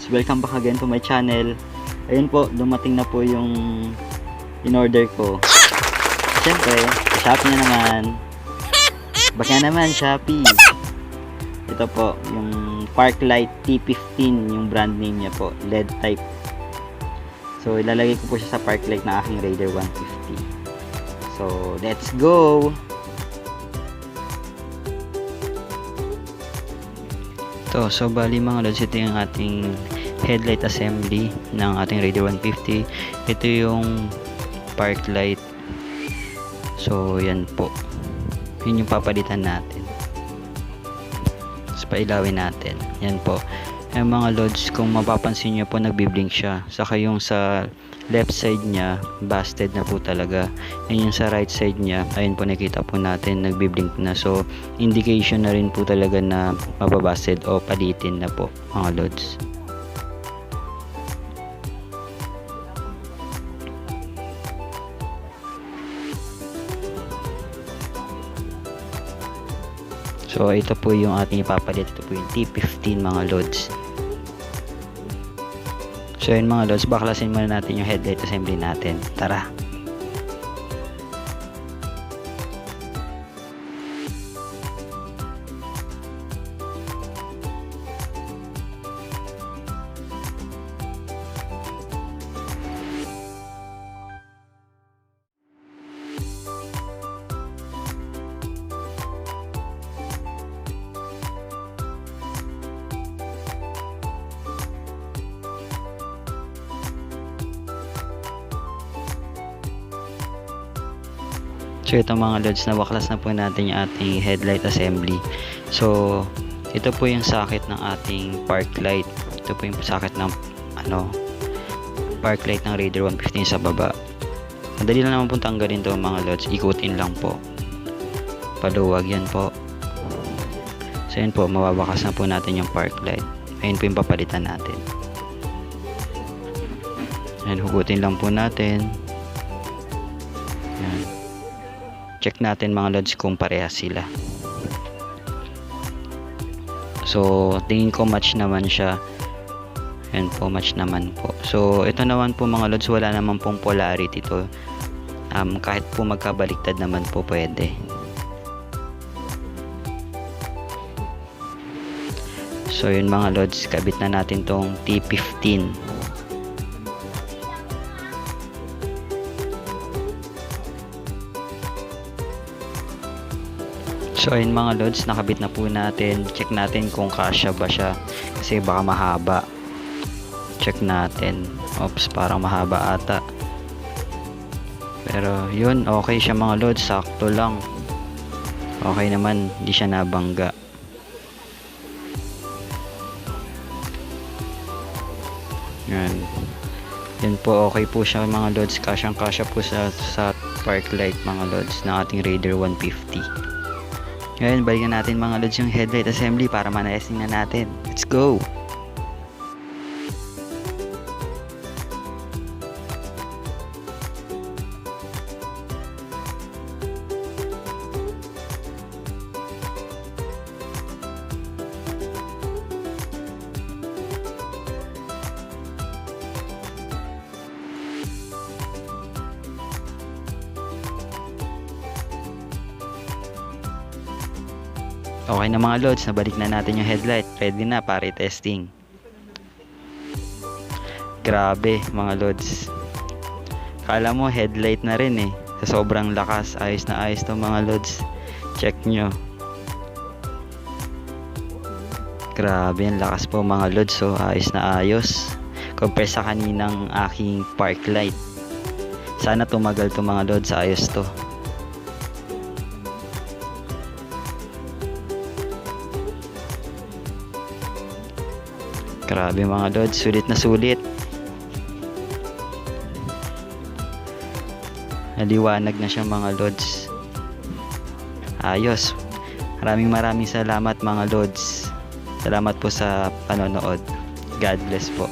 Lods, welcome back again to my channel. Ayun po, dumating na po yung in-order ko. Siyempre, Shopee na naman. Baka naman, Shopee. Ito po, yung Parklight T15, yung brand name niya po, LED type. So, ilalagay ko po siya sa Parklight na aking Raider150. So, let's go! So bali mga lods, ito yung ating headlight assembly ng ating Raider150. Ito yung Parklight. So yan po, yun yung papalitan natin. So pailawin natin, yan po. Yung mga lods, kung mapapansin nyo po, nagbiblink siya. Saka yung sa left side niya, busted na po talaga. And yung sa right side niya, ayun po, nakita po natin, nagbiblink na. So indication na rin po talaga na mababusted o palitin na po mga lods. So ito po yung ating ipapalit. Ito po yung T15 mga lods. So yun mga lods, baklasin muna natin yung headlight assembly natin. Tara! So ito mga lods, nabaklas na po natin yung ating headlight assembly. So ito po yung socket ng ating Parklight. Ito po yung socket ng Parklight ng Raider150 sa baba. Madali lang naman po tanggalin to mga lods, ikutin lang po. Paluwag yan po. So yun po, mababakas na po natin yung Parklight. Ayun po yung papalitan natin. Ayan, hugutin lang po natin. Ayan. Check natin mga lods kung parehas sila. So tingin ko match naman siya. Ayan po, match naman po. So ito naman po mga lods, wala naman pong polarity to. Kahit po magkabaliktad naman po pwede. So yun mga lods, kabit na natin tong T15. So ayun mga lods, nakabit na po natin. Check natin kung kasya ba siya, kasi baka mahaba. Check natin. Oops, parang mahaba ata. Pero yun, okay siya mga lods, sakto lang. Okay naman, hindi siya nabangga. Yan. Yan po, okay po siya mga lods. Kasyang kasya po sa Parklight mga lods ng ating Raider150. Ngayon, balikan natin mga lods yung headlight assembly para manayasing na natin. Let's go! Okay na mga lods, nabalik na natin yung headlight. Ready na para i-testing. Grabe mga lods. Kala mo headlight na rin eh. Sa sobrang lakas, ayos na ayos to mga lods. Check nyo. Grabe, ang lakas po mga lods. So ayos na ayos. Compare sa kaninang aking Parklight. Sana tumagal to mga lods, ayos to. Grabe mga lods, sulit na sulit. Naliwanag na siya mga lods. Ayos. Maraming salamat mga lods. Salamat po sa panonood. God bless po.